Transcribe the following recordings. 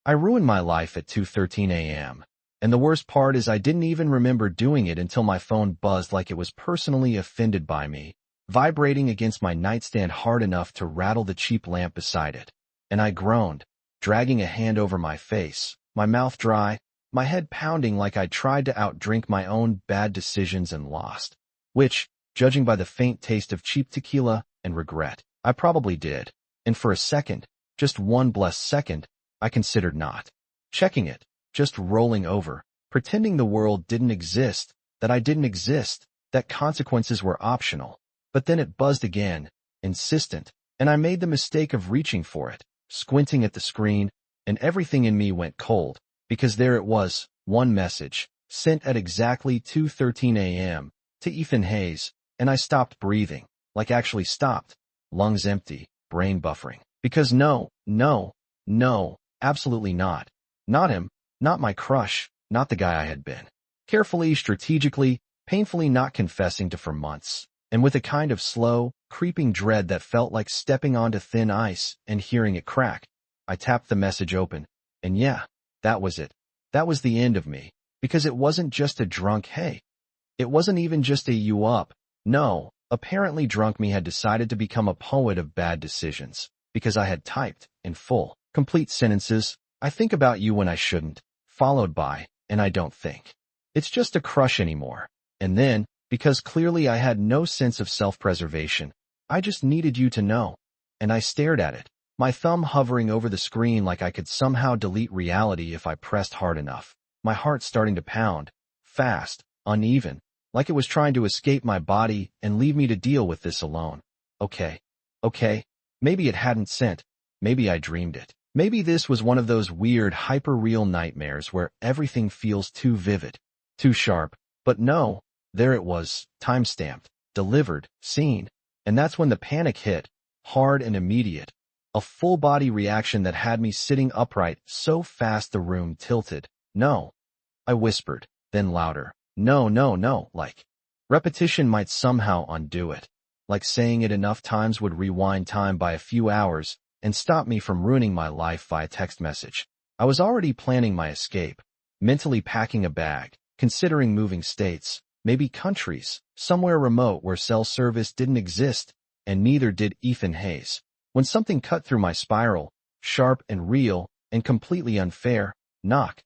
I ruined my life at 2:13 a.m. And the worst part is I didn't even remember doing it until my phone buzzed like it was personally offended by me, vibrating against my nightstand hard enough to rattle the cheap lamp beside it. And I groaned, dragging a hand over my face, my mouth dry, my head pounding like I'd tried to outdrink my own bad decisions and lost. Which, judging by the faint taste of cheap tequila and regret, I probably did. And for a second, just one blessed second, I considered not checking it, just rolling over, pretending the world didn't exist, that I didn't exist, that consequences were optional. But then it buzzed again, insistent, and I made the mistake of reaching for it, squinting at the screen, and everything in me went cold, because there it was, one message, sent at exactly 2:13 a.m., to Ethan Hayes, and I stopped breathing, like actually stopped, lungs empty, brain buffering. Because no, absolutely not. Not him, not my crush, not the guy I had been. Carefully, strategically, painfully not confessing to for months, and with a kind of slow, creeping dread that felt like stepping onto thin ice and hearing it crack, I tapped the message open, and yeah, that was it. That was the end of me, because it wasn't just a drunk hey. It wasn't even just a you up. No, apparently drunk me had decided to become a poet of bad decisions, because I had typed, in full, complete sentences, I think about you when I shouldn't, followed by, and I don't think. It's just a crush anymore. And then, because clearly I had no sense of self-preservation, I just needed you to know. And I stared at it, my thumb hovering over the screen like I could somehow delete reality if I pressed hard enough, my heart starting to pound, fast, uneven, like it was trying to escape my body and leave me to deal with this alone. Okay, maybe it hadn't sent, maybe I dreamed it. Maybe this was one of those weird, hyper-real nightmares where everything feels too vivid, too sharp. But no, there it was, time-stamped, delivered, seen. And that's when the panic hit, hard and immediate. A full-body reaction that had me sitting upright so fast the room tilted. No. I whispered, then louder. No, like. Repetition might somehow undo it. Like saying it enough times would rewind time by a few hours and stop me from ruining my life via text message. I was already planning my escape, mentally packing a bag, considering moving states, maybe countries, somewhere remote where cell service didn't exist, and neither did Ethan Hayes. When something cut through my spiral, sharp and real, and completely unfair, knock,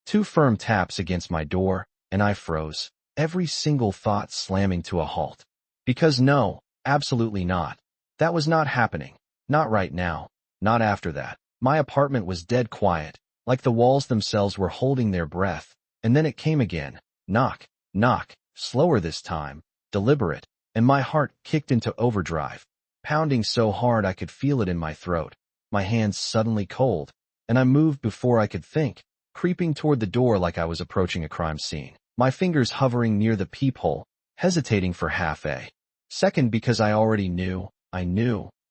2 firm taps against my door, and I froze, every single thought slamming to a halt. Because no, absolutely not. That was not happening. Not right now. Not after that. My apartment was dead quiet, like the walls themselves were holding their breath, and then it came again. Knock, slower this time, deliberate, and my heart kicked into overdrive, pounding so hard I could feel it in my throat, my hands suddenly cold, and I moved before I could think, creeping toward the door like I was approaching a crime scene, my fingers hovering near the peephole, hesitating for half a second because I already knew,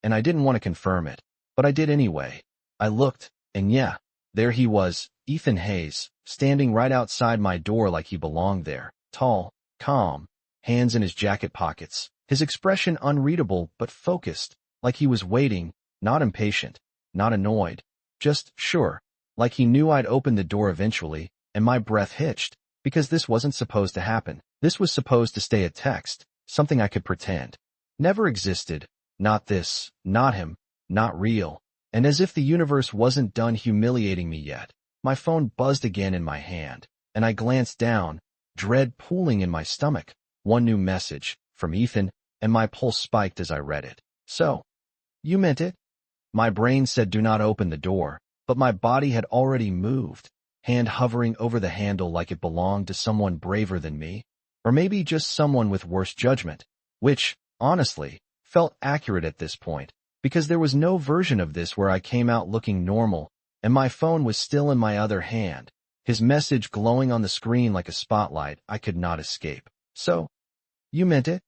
and I didn't want to confirm it, but I did anyway. I looked, and yeah, there he was, Ethan Hayes, standing right outside my door like he belonged there, tall, calm, hands in his jacket pockets, his expression unreadable but focused, like he was waiting, not impatient, not annoyed, just sure, like he knew I'd open the door eventually, and my breath hitched, because this wasn't supposed to happen. This was supposed to stay a text, something I could pretend. Never existed. Not this, not him, not real. And as if the universe wasn't done humiliating me yet, my phone buzzed again in my hand, and I glanced down, dread pooling in my stomach. One new message, from Ethan, and my pulse spiked as I read it. So, you meant it? My brain said do not open the door, but my body had already moved, hand hovering over the handle like it belonged to someone braver than me, or maybe just someone with worse judgment, which, honestly, felt accurate at this point, because there was no version of this where I came out looking normal, and my phone was still in my other hand, his message glowing on the screen like a spotlight I could not escape. So, you meant it?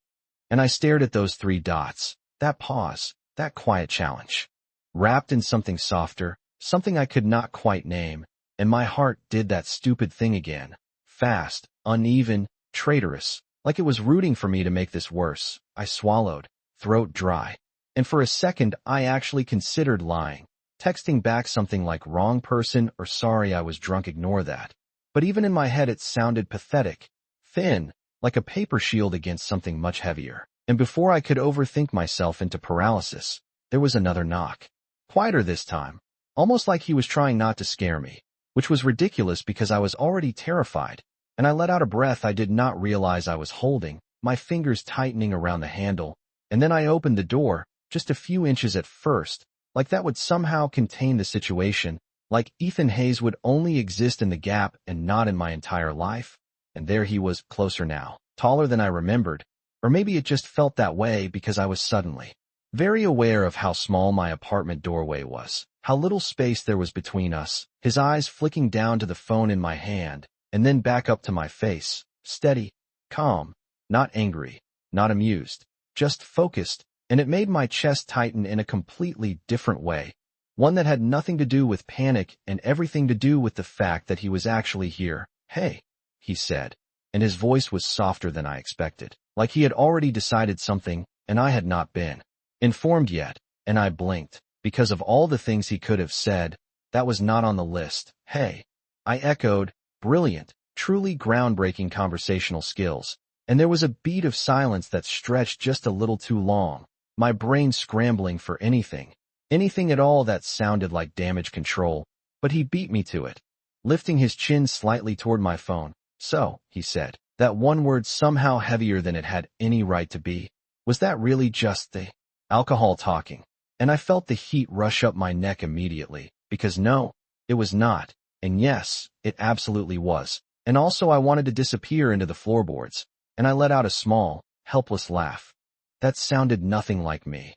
And I stared at those 3 dots, that pause, that quiet challenge, wrapped in something softer, something I could not quite name, and my heart did that stupid thing again, fast, uneven, traitorous, like it was rooting for me to make this worse. I swallowed, throat dry, and for a second I actually considered lying, texting back something like wrong person or sorry I was drunk, ignore that. But even in my head it sounded pathetic, thin, like a paper shield against something much heavier. And before I could overthink myself into paralysis, there was another knock. Quieter this time, almost like he was trying not to scare me, which was ridiculous because I was already terrified, and I let out a breath I did not realize I was holding, my fingers tightening around the handle, and then I opened the door, just a few inches at first, like that would somehow contain the situation, like Ethan Hayes would only exist in the gap and not in my entire life. And there he was, closer now, taller than I remembered, or maybe it just felt that way because I was suddenly very aware of how small my apartment doorway was, how little space there was between us, his eyes flicking down to the phone in my hand, and then back up to my face, steady, calm, not angry, not amused, just focused, and it made my chest tighten in a completely different way, one that had nothing to do with panic and everything to do with the fact that he was actually here. "Hey," he said, and his voice was softer than I expected, like he had already decided something, and I had not been informed yet, and I blinked, because of all the things he could have said, that was not on the list. "Hey," I echoed, brilliant, truly groundbreaking conversational skills, and there was a beat of silence that stretched just a little too long, my brain scrambling for anything at all that sounded like damage control, but he beat me to it, lifting his chin slightly toward my phone. "So," he said, that one word somehow heavier than it had any right to be, "was that really just the alcohol talking?" And I felt the heat rush up my neck immediately, because no, it was not, and yes, it absolutely was. And also I wanted to disappear into the floorboards, and I let out a small, helpless laugh. That sounded nothing like me.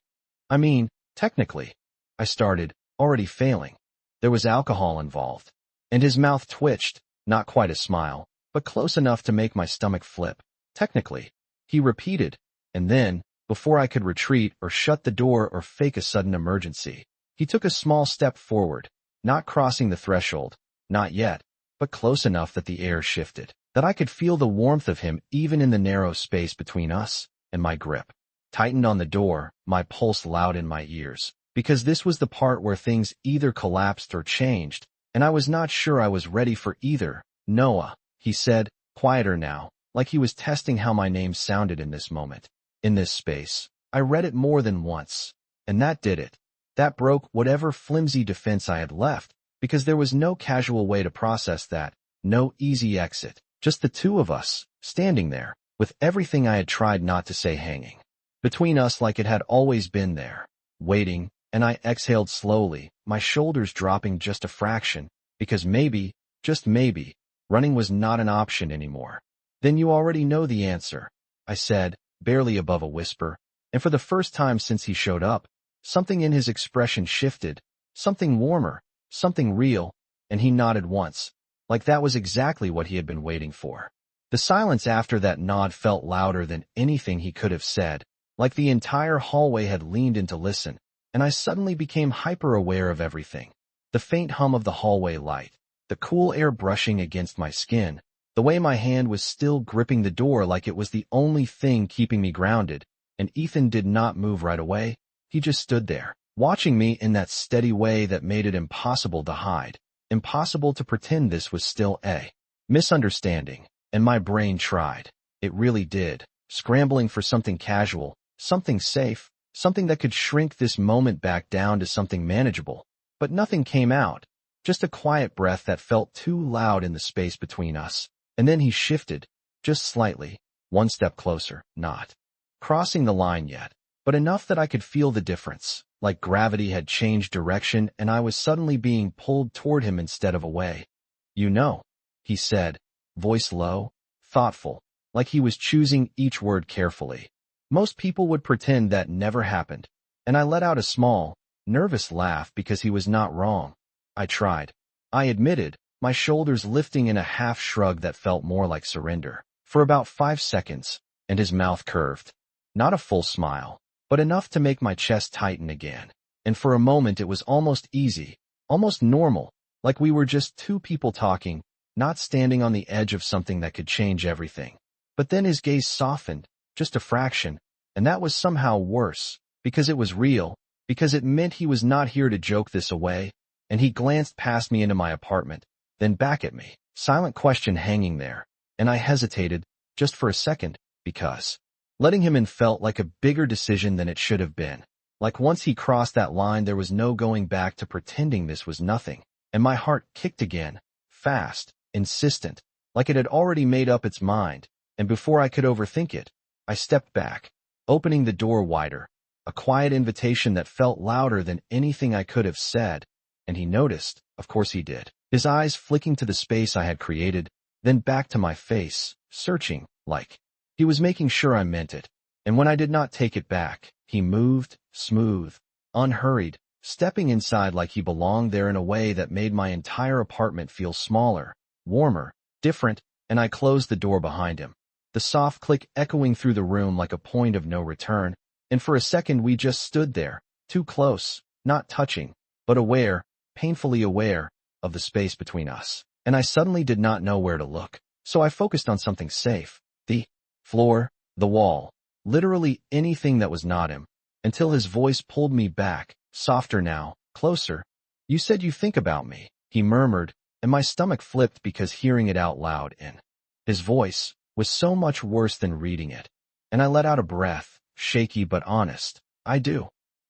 I mean, technically, I started, already failing. There was alcohol involved. And his mouth twitched, not quite a smile, but close enough to make my stomach flip. "Technically," he repeated, and then, before I could retreat or shut the door or fake a sudden emergency, he took a small step forward, not crossing the threshold, not yet, but close enough that the air shifted, that I could feel the warmth of him even in the narrow space between us, and my grip tightened on the door, my pulse loud in my ears, because this was the part where things either collapsed or changed, and I was not sure I was ready for either. "Noah," he said, quieter now, like he was testing how my name sounded in this moment, in this space. I read it more than once, and that did it. That broke whatever flimsy defense I had left, because there was no casual way to process that, no easy exit, just the two of us, standing there, with everything I had tried not to say hanging between us like it had always been there, waiting, and I exhaled slowly, my shoulders dropping just a fraction, because maybe, just maybe, running was not an option anymore. "Then you already know the answer," I said, barely above a whisper, and for the first time since he showed up, something in his expression shifted, something warmer, something real, and he nodded once, like that was exactly what he had been waiting for. The silence after that nod felt louder than anything he could have said, like the entire hallway had leaned in to listen, and I suddenly became hyper-aware of everything. The faint hum of the hallway light, the cool air brushing against my skin, the way my hand was still gripping the door like it was the only thing keeping me grounded, and Ethan did not move right away. He just stood there, watching me in that steady way that made it impossible to hide, impossible to pretend this was still a misunderstanding, and my brain tried. It really did, scrambling for something casual, something safe, something that could shrink this moment back down to something manageable. But nothing came out, just a quiet breath that felt too loud in the space between us. And then he shifted, just slightly, one step closer, not crossing the line yet, but enough that I could feel the difference, like gravity had changed direction and I was suddenly being pulled toward him instead of away. "You know," he said, voice low, thoughtful, like he was choosing each word carefully. Most people would pretend that never happened, and I let out a small, nervous laugh because he was not wrong. I tried. I admitted, my shoulders lifting in a half shrug that felt more like surrender, for about 5 seconds, and his mouth curved. Not a full smile, but enough to make my chest tighten again. And for a moment it was almost easy, almost normal, like we were just two people talking, not standing on the edge of something that could change everything. But then his gaze softened, just a fraction, and that was somehow worse, because it was real, because it meant he was not here to joke this away, and he glanced past me into my apartment, then back at me, silent question hanging there, and I hesitated, just for a second, because letting him in felt like a bigger decision than it should have been. Like once he crossed that line there was no going back to pretending this was nothing, and my heart kicked again, fast, insistent, like it had already made up its mind, and before I could overthink it, I stepped back, opening the door wider, a quiet invitation that felt louder than anything I could have said, and he noticed, of course he did, his eyes flicking to the space I had created, then back to my face, searching, like he was making sure I meant it, and when I did not take it back, he moved, smooth, unhurried, stepping inside like he belonged there in a way that made my entire apartment feel smaller, warmer, different, and I closed the door behind him, the soft click echoing through the room like a point of no return, and for a second we just stood there, too close, not touching, but aware, painfully aware, of the space between us. And I suddenly did not know where to look, so I focused on something safe, the floor, the wall, literally anything that was not him, until his voice pulled me back, softer now, closer. "You said you think about me," he murmured, and my stomach flipped because hearing it out loud in his voice was so much worse than reading it, and I let out a breath, shaky but honest. "I do,"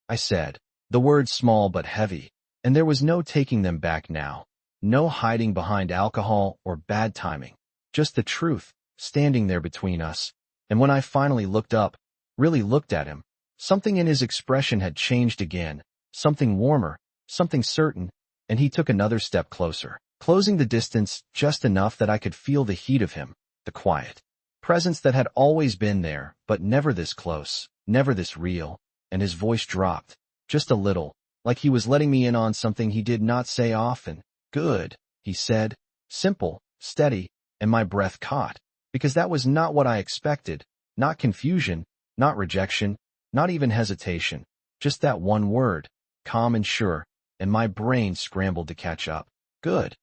I said, the words small but heavy, and there was no taking them back now, no hiding behind alcohol or bad timing, just the truth, standing there between us. And when I finally looked up, really looked at him, something in his expression had changed again, something warmer, something certain, and he took another step closer, closing the distance just enough that I could feel the heat of him, the quiet presence that had always been there, but never this close, never this real, and his voice dropped, just a little, like he was letting me in on something he did not say often. "Good," he said, simple, steady, and my breath caught, because that was not what I expected, not confusion, not rejection, not even hesitation, just that one word, calm and sure, and my brain scrambled to catch up. "Good,"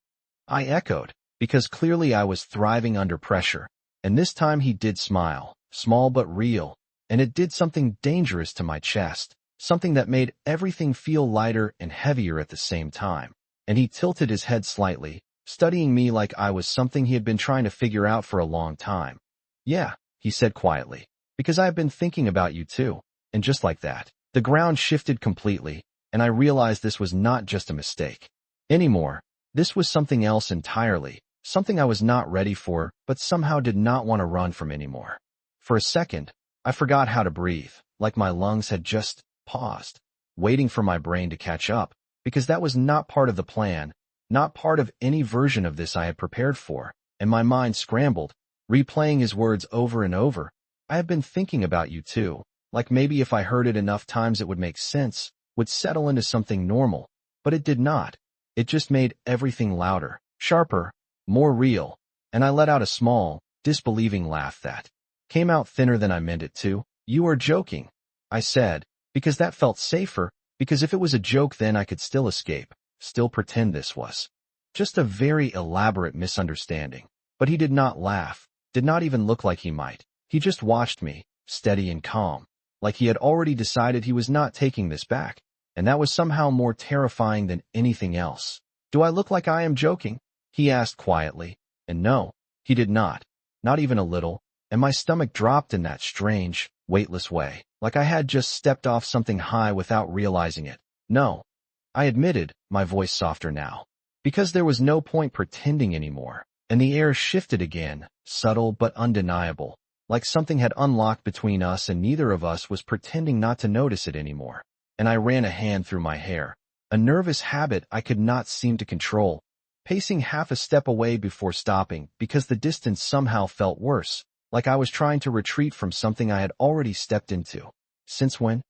I echoed, because clearly I was thriving under pressure, and this time he did smile, small but real, and it did something dangerous to my chest, something that made everything feel lighter and heavier at the same time, and he tilted his head slightly, studying me like I was something he had been trying to figure out for a long time. "Yeah," he said quietly, "because I have been thinking about you too." And just like that, the ground shifted completely, and I realized this was not just a mistake anymore. This was something else entirely, something I was not ready for, but somehow did not want to run from anymore. For a second, I forgot how to breathe, like my lungs had just paused, waiting for my brain to catch up, because that was not part of the plan, not part of any version of this I had prepared for, and my mind scrambled, replaying his words over and over. "I have been thinking about you too," like maybe if I heard it enough times it would make sense, would settle into something normal, but it did not. It just made everything louder, sharper, more real, and I let out a small, disbelieving laugh that came out thinner than I meant it to. "You are joking," I said, because that felt safer, because if it was a joke then I could still escape, still pretend this was just a very elaborate misunderstanding. But he did not laugh, did not even look like he might. He just watched me, steady and calm, like he had already decided he was not taking this back, and that was somehow more terrifying than anything else. "Do I look like I am joking?" he asked quietly, and no, he did not even a little, and my stomach dropped in that strange, weightless way, like I had just stepped off something high without realizing it. "No," I admitted, my voice softer now, because there was no point pretending anymore, and the air shifted again, subtle but undeniable, like something had unlocked between us and neither of us was pretending not to notice it anymore. And I ran a hand through my hair, a nervous habit I could not seem to control, pacing half a step away before stopping because the distance somehow felt worse, like I was trying to retreat from something I had already stepped into. "Since when?"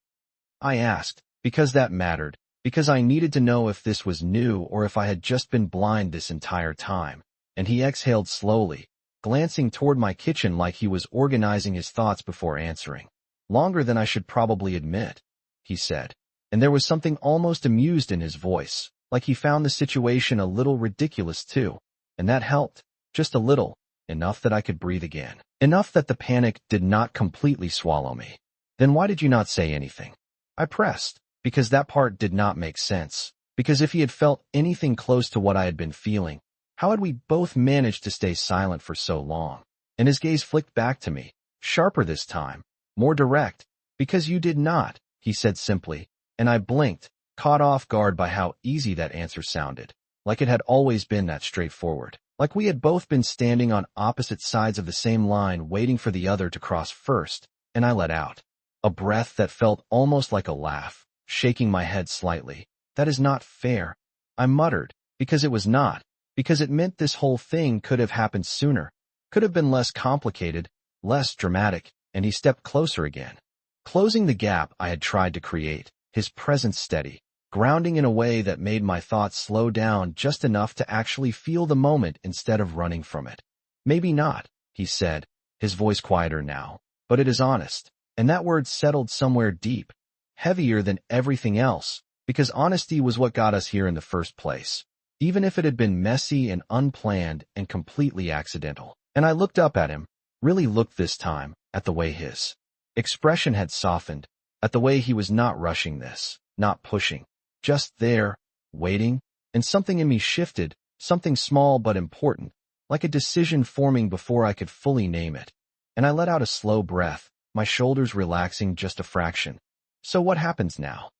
I asked, because that mattered, because I needed to know if this was new or if I had just been blind this entire time. And he exhaled slowly, glancing toward my kitchen like he was organizing his thoughts before answering. "Longer than I should probably admit," he said, and there was something almost amused in his voice, like he found the situation a little ridiculous too, and that helped, just a little, enough that I could breathe again, enough that the panic did not completely swallow me. "Then why did you not say anything?" I pressed, because that part did not make sense. Because if he had felt anything close to what I had been feeling, how had we both managed to stay silent for so long? And his gaze flicked back to me, sharper this time, more direct. Because you did not, he said simply, and I blinked, caught off guard by how easy that answer sounded, like it had always been that straightforward. Like we had both been standing on opposite sides of the same line waiting for the other to cross first, and I let out a breath that felt almost like a laugh, shaking my head slightly. That is not fair, I muttered, because it was not, because it meant this whole thing could have happened sooner, could have been less complicated, less dramatic, and he stepped closer again, closing the gap I had tried to create, his presence steady, grounding in a way that made my thoughts slow down just enough to actually feel the moment instead of running from it. Maybe not, he said, his voice quieter now, but it is honest, and that word settled somewhere deep, heavier than everything else, because honesty was what got us here in the first place, even if it had been messy and unplanned and completely accidental. And I looked up at him, really looked this time, at the way his expression had softened, at the way he was not rushing this, not pushing, just there, waiting, and something in me shifted, something small but important, like a decision forming before I could fully name it. And I let out a slow breath, my shoulders relaxing just a fraction. So what happens now?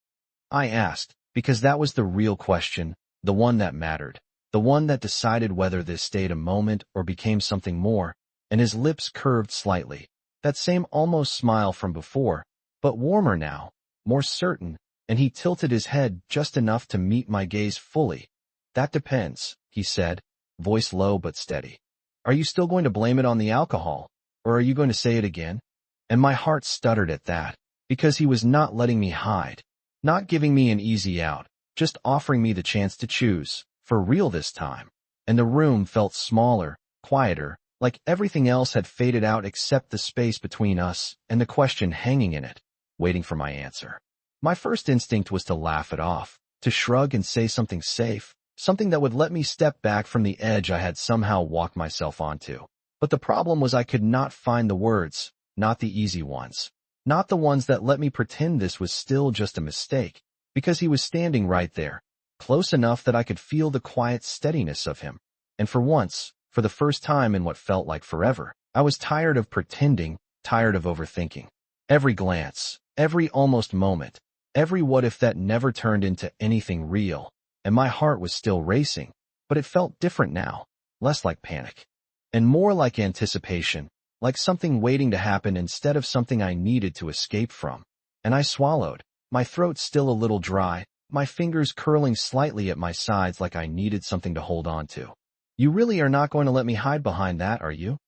I asked, because that was the real question, the one that mattered, the one that decided whether this stayed a moment or became something more, and his lips curved slightly, that same almost smile from before, but warmer now, more certain, and he tilted his head just enough to meet my gaze fully. That depends, he said, voice low but steady. Are you still going to blame it on the alcohol, or are you going to say it again? And my heart stuttered at that, because he was not letting me hide, not giving me an easy out, just offering me the chance to choose, for real this time. And the room felt smaller, quieter, like everything else had faded out except the space between us and the question hanging in it, waiting for my answer. My first instinct was to laugh it off, to shrug and say something safe, something that would let me step back from the edge I had somehow walked myself onto. But the problem was I could not find the words, not the easy ones, not the ones that let me pretend this was still just a mistake, because he was standing right there, close enough that I could feel the quiet steadiness of him. And for once, for the first time in what felt like forever, I was tired of pretending, tired of overthinking. Every glance, every almost moment, every what if that never turned into anything real, and my heart was still racing, but it felt different now, less like panic, and more like anticipation, like something waiting to happen instead of something I needed to escape from. And I swallowed, my throat still a little dry, my fingers curling slightly at my sides like I needed something to hold on to. You really are not going to let me hide behind that, are you?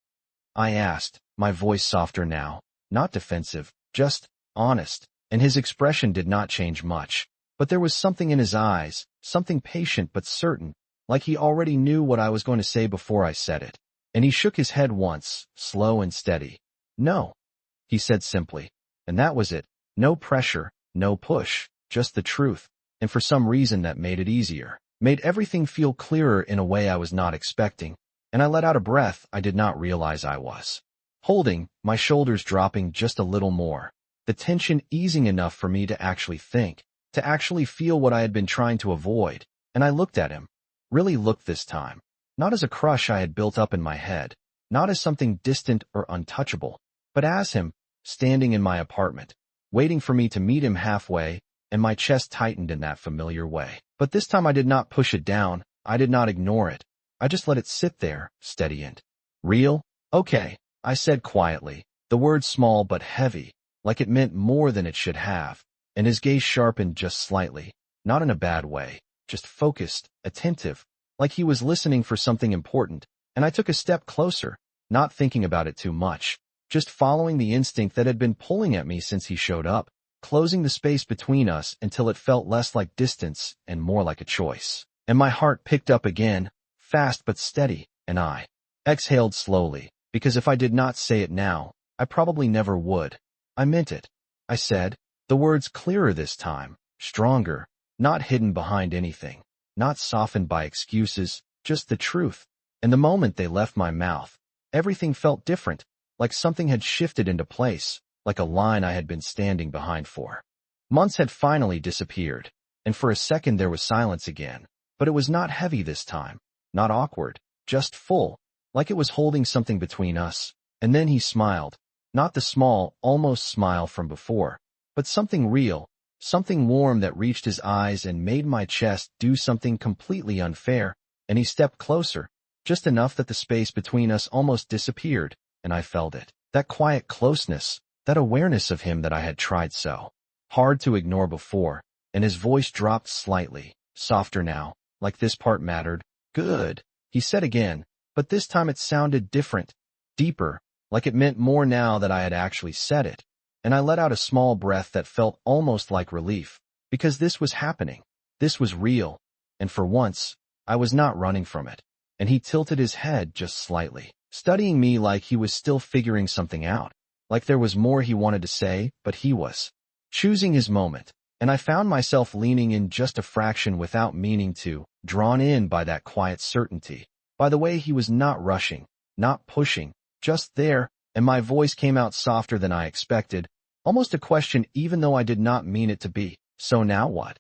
I asked, my voice softer now, not defensive, just honest, and his expression did not change much, but there was something in his eyes, something patient but certain, like he already knew what I was going to say before I said it. And he shook his head once, slow and steady. No, he said simply, and that was it. No pressure, no push, just the truth, and for some reason that made it easier, made everything feel clearer in a way I was not expecting, and I let out a breath I did not realize I was holding, my shoulders dropping just a little more, the tension easing enough for me to actually think, to actually feel what I had been trying to avoid. And I looked at him, really looked this time, not as a crush I had built up in my head, not as something distant or untouchable, but as him, standing in my apartment, waiting for me to meet him halfway, and my chest tightened in that familiar way. But this time I did not push it down, I did not ignore it, I just let it sit there, steady and real. Okay, I said quietly, the word small but heavy, like it meant more than it should have, and his gaze sharpened just slightly, not in a bad way, just focused, attentive, like he was listening for something important, and I took a step closer, not thinking about it too much, just following the instinct that had been pulling at me since he showed up, closing the space between us until it felt less like distance and more like a choice. And my heart picked up again, fast but steady, and I exhaled slowly, because if I did not say it now, I probably never would. I meant it, I said, the words clearer this time, stronger, not hidden behind anything, not softened by excuses, just the truth. And the moment they left my mouth, everything felt different, like something had shifted into place, like a line I had been standing behind for Months had finally disappeared, and for a second there was silence again. But it was not heavy this time, not awkward, just full, like it was holding something between us. And then he smiled, not the small, almost smile from before, but something real, something warm that reached his eyes and made my chest do something completely unfair, and he stepped closer, just enough that the space between us almost disappeared, and I felt it. That quiet closeness, that awareness of him that I had tried so hard to ignore before, and his voice dropped slightly, softer now, like this part mattered. Good, he said again, but this time it sounded different, deeper, like it meant more now that I had actually said it. And I let out a small breath that felt almost like relief, because this was happening. This was real, and for once, I was not running from it. And he tilted his head just slightly, studying me like he was still figuring something out, like there was more he wanted to say, but he was choosing his moment. And I found myself leaning in just a fraction without meaning to, drawn in by that quiet certainty, by the way he was not rushing, not pushing, just there, and my voice came out softer than I expected, almost a question even though I did not mean it to be. So now what?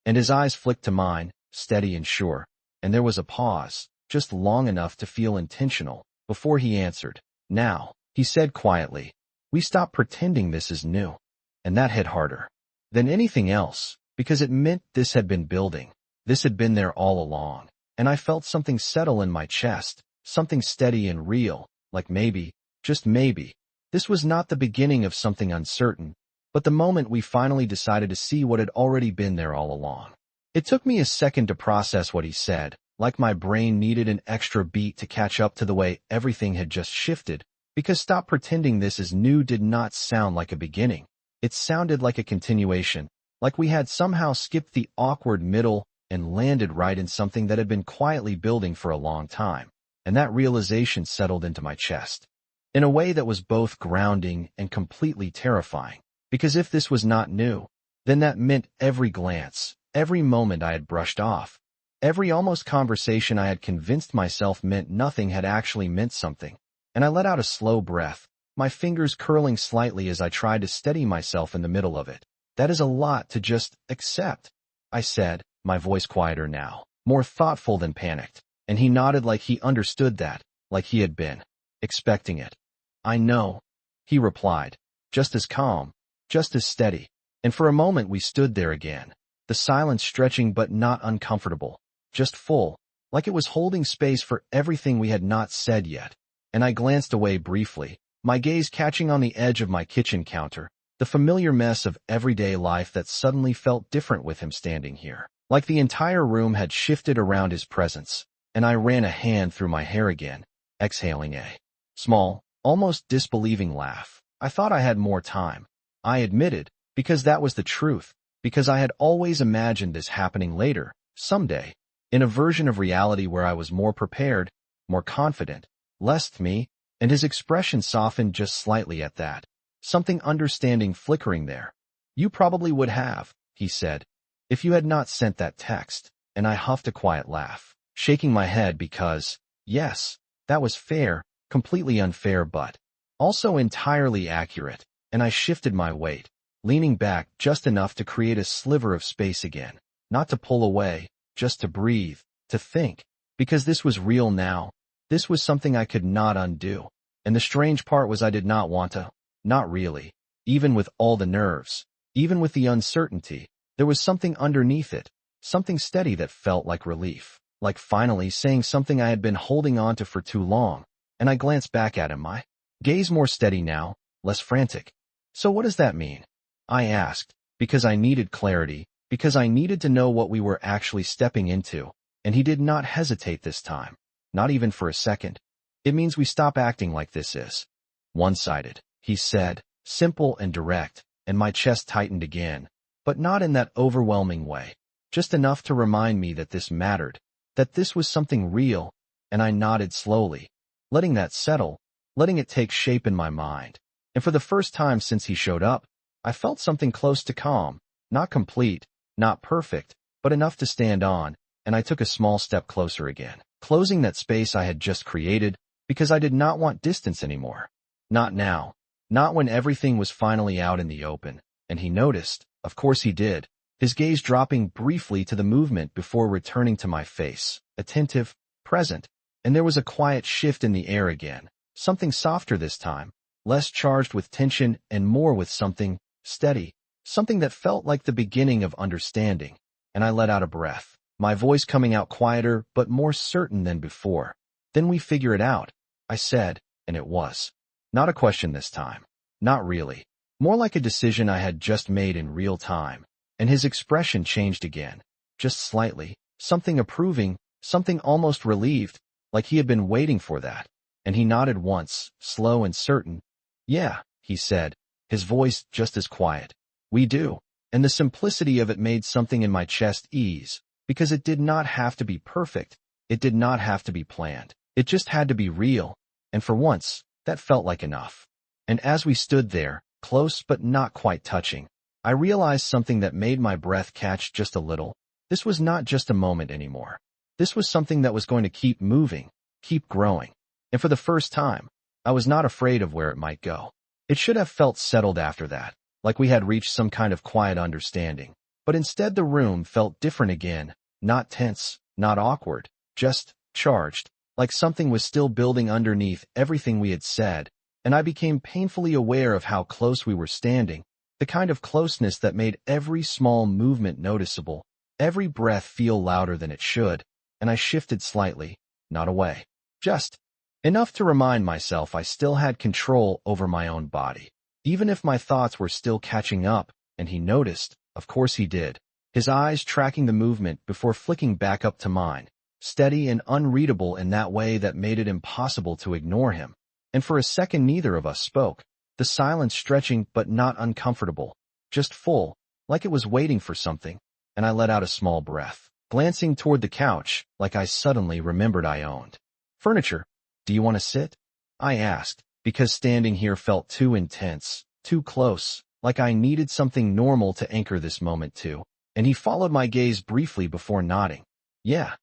And his eyes flicked to mine, steady and sure, and there was a pause, just long enough to feel intentional, before he answered. Now, he said quietly, we stop pretending this is new. And that hit harder than anything else, because it meant this had been building. This had been there all along, and I felt something settle in my chest, something steady and real, like maybe, just maybe, this was not the beginning of something uncertain, but the moment we finally decided to see what had already been there all along. It took me a second to process what he said, like my brain needed an extra beat to catch up to the way everything had just shifted, because stop pretending this is new did not sound like a beginning. It sounded like a continuation, like we had somehow skipped the awkward middle and landed right in something that had been quietly building for a long time, and that realization settled into my chest in a way that was both grounding and completely terrifying, because if this was not new, then that meant every glance, every moment I had brushed off, every almost conversation I had convinced myself meant nothing had actually meant something. And I let out a slow breath, my fingers curling slightly as I tried to steady myself in the middle of it. That is a lot to just accept, I said, my voice quieter now, more thoughtful than panicked, and he nodded like he understood that, like he had been expecting it. I know, he replied, just as calm, just as steady, and for a moment we stood there again, the silence stretching but not uncomfortable, just full, like it was holding space for everything we had not said yet. And I glanced away briefly, my gaze catching on the edge of my kitchen counter, the familiar mess of everyday life that suddenly felt different with him standing here, like the entire room had shifted around his presence. And I ran a hand through my hair again, exhaling a small, almost disbelieving laugh. I thought I had more time, I admitted, because that was the truth, because I had always imagined this happening later, someday, in a version of reality where I was more prepared, more confident, less me, and his expression softened just slightly at that, something understanding flickering there. You probably would have, he said, if you had not sent that text, and I huffed a quiet laugh, shaking my head because, yes, that was fair, completely unfair but also entirely accurate, and I shifted my weight, leaning back just enough to create a sliver of space again, not to pull away, just to breathe, to think, because this was real now. This was something I could not undo, and the strange part was I did not want to, not really, even with all the nerves, even with the uncertainty, there was something underneath it, something steady that felt like relief, like finally saying something I had been holding on to for too long, and I glanced back at him, my gaze more steady now, less frantic. So what does that mean? I asked, because I needed clarity, because I needed to know what we were actually stepping into, and he did not hesitate this time. Not even for a second. It means we stop acting like this is one-sided, he said, simple and direct, and my chest tightened again, but not in that overwhelming way, just enough to remind me that this mattered, that this was something real, and I nodded slowly, letting that settle, letting it take shape in my mind. And for the first time since he showed up, I felt something close to calm, not complete, not perfect, but enough to stand on, and I took a small step closer again, closing that space I had just created, because I did not want distance anymore. Not now. Not when everything was finally out in the open. And he noticed. Of course he did. His gaze dropping briefly to the movement before returning to my face, attentive, present, and there was a quiet shift in the air again, something softer this time, less charged with tension and more with something steady, something that felt like the beginning of understanding. And I let out a breath, my voice coming out quieter but more certain than before. Then we figure it out, I said, and it was. Not a question this time. Not really. More like a decision I had just made in real time. And his expression changed again, just slightly, something approving, something almost relieved, like he had been waiting for that. And he nodded once, slow and certain. Yeah, he said, his voice just as quiet. We do. And the simplicity of it made something in my chest ease, because it did not have to be perfect. It did not have to be planned. It just had to be real. And for once, that felt like enough. And as we stood there, close but not quite touching, I realized something that made my breath catch just a little. This was not just a moment anymore. This was something that was going to keep moving, keep growing. And for the first time, I was not afraid of where it might go. It should have felt settled after that, like we had reached some kind of quiet understanding. But instead the room felt different again, not tense, not awkward, just charged, like something was still building underneath everything we had said. And I became painfully aware of how close we were standing. The kind of closeness that made every small movement noticeable, every breath feel louder than it should, and I shifted slightly, not away. Just enough to remind myself I still had control over my own body, even if my thoughts were still catching up, and he noticed, of course he did, his eyes tracking the movement before flicking back up to mine, steady and unreadable in that way that made it impossible to ignore him. And for a second neither of us spoke. The silence stretching but not uncomfortable, just full, like it was waiting for something, and I let out a small breath, glancing toward the couch, like I suddenly remembered I owned furniture. Do you want to sit? I asked, because standing here felt too intense, too close, like I needed something normal to anchor this moment to, and he followed my gaze briefly before nodding. Yeah,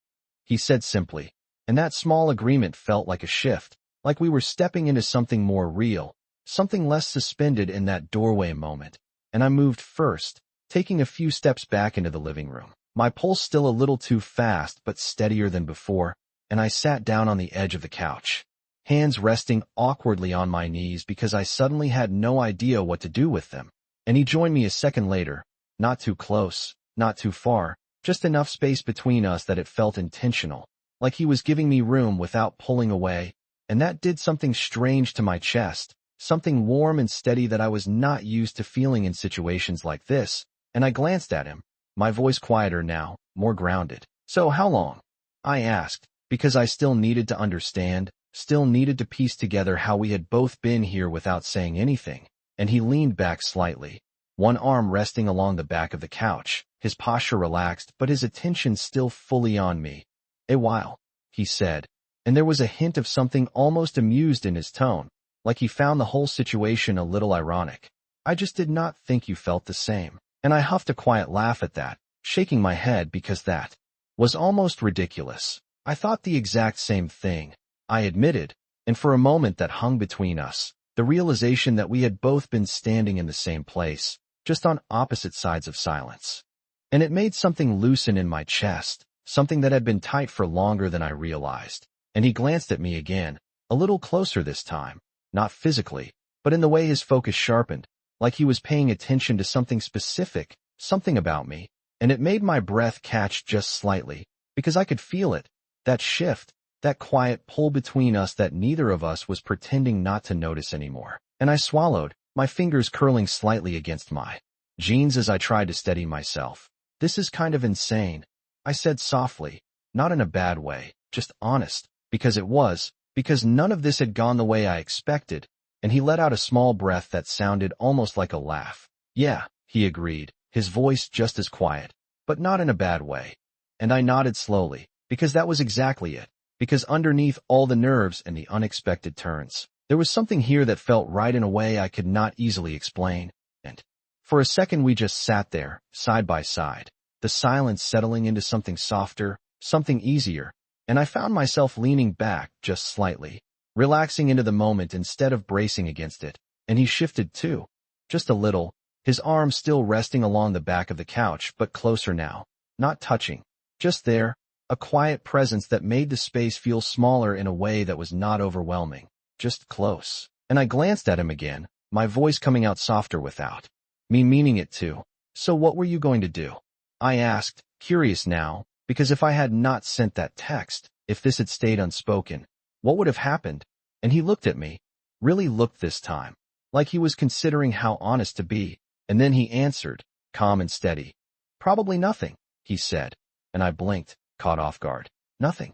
he said simply, and that small agreement felt like a shift, like we were stepping into something more real. Something less suspended in that doorway moment, and I moved first, taking a few steps back into the living room, my pulse still a little too fast but steadier than before, and I sat down on the edge of the couch, hands resting awkwardly on my knees because I suddenly had no idea what to do with them. And he joined me a second later, not too close, not too far, just enough space between us that it felt intentional, like he was giving me room without pulling away, and that did something strange to my chest. Something warm and steady that I was not used to feeling in situations like this, and I glanced at him, my voice quieter now, more grounded. So how long? I asked, because I still needed to understand, still needed to piece together how we had both been here without saying anything, and he leaned back slightly, one arm resting along the back of the couch, his posture relaxed but his attention still fully on me. A while, he said, and there was a hint of something almost amused in his tone. Like he found the whole situation a little ironic. I just did not think you felt the same. And I huffed a quiet laugh at that, shaking my head because that was almost ridiculous. I thought the exact same thing, I admitted, and for a moment that hung between us, the realization that we had both been standing in the same place, just on opposite sides of silence. And it made something loosen in my chest, something that had been tight for longer than I realized. And he glanced at me again, a little closer this time. Not physically, but in the way his focus sharpened, like he was paying attention to something specific, something about me, and it made my breath catch just slightly, because I could feel it, that shift, that quiet pull between us that neither of us was pretending not to notice anymore. And I swallowed, my fingers curling slightly against my jeans as I tried to steady myself. This is kind of insane, I said softly, not in a bad way, just honest, because it was. Because none of this had gone the way I expected, and he let out a small breath that sounded almost like a laugh. Yeah, he agreed, his voice just as quiet, but not in a bad way. And I nodded slowly, because that was exactly it, because underneath all the nerves and the unexpected turns, there was something here that felt right in a way I could not easily explain. And for a second we just sat there, side by side, the silence settling into something softer, something easier. And I found myself leaning back just slightly, relaxing into the moment instead of bracing against it, and he shifted too, just a little, his arm still resting along the back of the couch, but closer now, not touching. Just there, a quiet presence that made the space feel smaller in a way that was not overwhelming, just close. And I glanced at him again, my voice coming out softer without me meaning it to. So what were you going to do? I asked, curious now, because if I had not sent that text, if this had stayed unspoken, what would have happened? And he looked at me, really looked this time, like he was considering how honest to be, and then he answered, calm and steady. Probably nothing, he said, and I blinked, caught off guard. Nothing.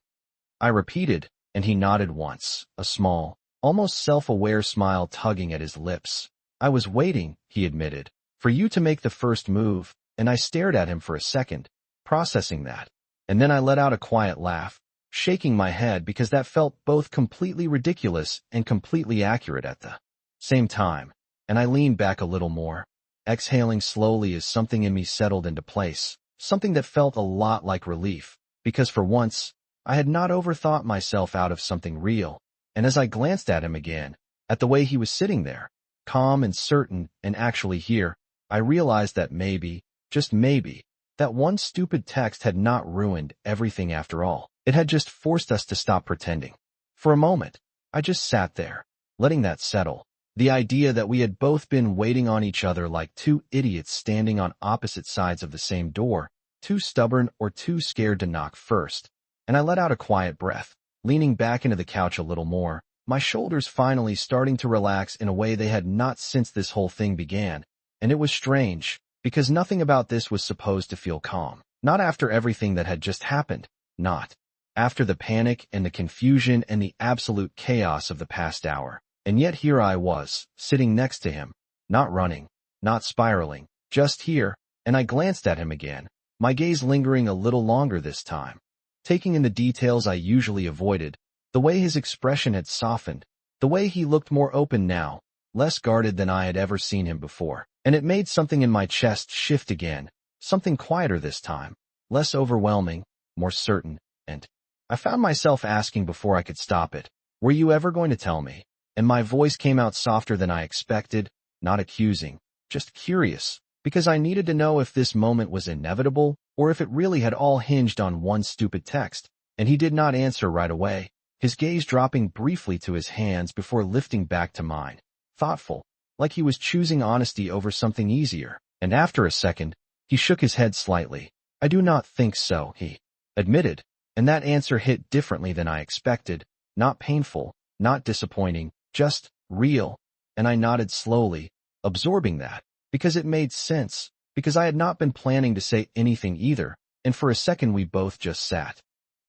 I repeated, and he nodded once, a small, almost self-aware smile tugging at his lips. I was waiting, he admitted, for you to make the first move, and I stared at him for a second, processing that. And then I let out a quiet laugh, shaking my head because that felt both completely ridiculous and completely accurate at the same time. And I leaned back a little more, exhaling slowly as something in me settled into place, something that felt a lot like relief, because for once, I had not overthought myself out of something real. And as I glanced at him again, at the way he was sitting there, calm and certain and actually here, I realized that maybe, just maybe, that one stupid text had not ruined everything after all. It had just forced us to stop pretending. For a moment, I just sat there, letting that settle. The idea that we had both been waiting on each other like two idiots standing on opposite sides of the same door, too stubborn or too scared to knock first. And I let out a quiet breath, leaning back into the couch a little more, my shoulders finally starting to relax in a way they had not since this whole thing began. And it was strange, because nothing about this was supposed to feel calm. Not after everything that had just happened. Not after the panic and the confusion and the absolute chaos of the past hour. And yet here I was, sitting next to him, not running, not spiraling, just here, and I glanced at him again, my gaze lingering a little longer this time, taking in the details I usually avoided, the way his expression had softened, the way he looked more open now, less guarded than I had ever seen him before. And it made something in my chest shift again, something quieter this time, less overwhelming, more certain, and I found myself asking before I could stop it, were you ever going to tell me? And my voice came out softer than I expected, not accusing, just curious, because I needed to know if this moment was inevitable or if it really had all hinged on one stupid text. And he did not answer right away, his gaze dropping briefly to his hands before lifting back to mine, thoughtful, like he was choosing honesty over something easier. And after a second, he shook his head slightly. I do not think so, he admitted, and that answer hit differently than I expected, not painful, not disappointing, just real. And I nodded slowly, absorbing that, because it made sense, because I had not been planning to say anything either, and for a second we both just sat.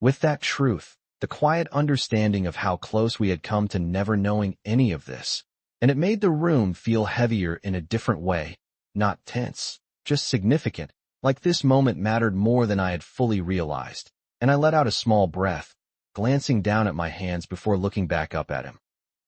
With that truth, the quiet understanding of how close we had come to never knowing any of this. And it made the room feel heavier in a different way, not tense, just significant, like this moment mattered more than I had fully realized. And I let out a small breath, glancing down at my hands before looking back up at him.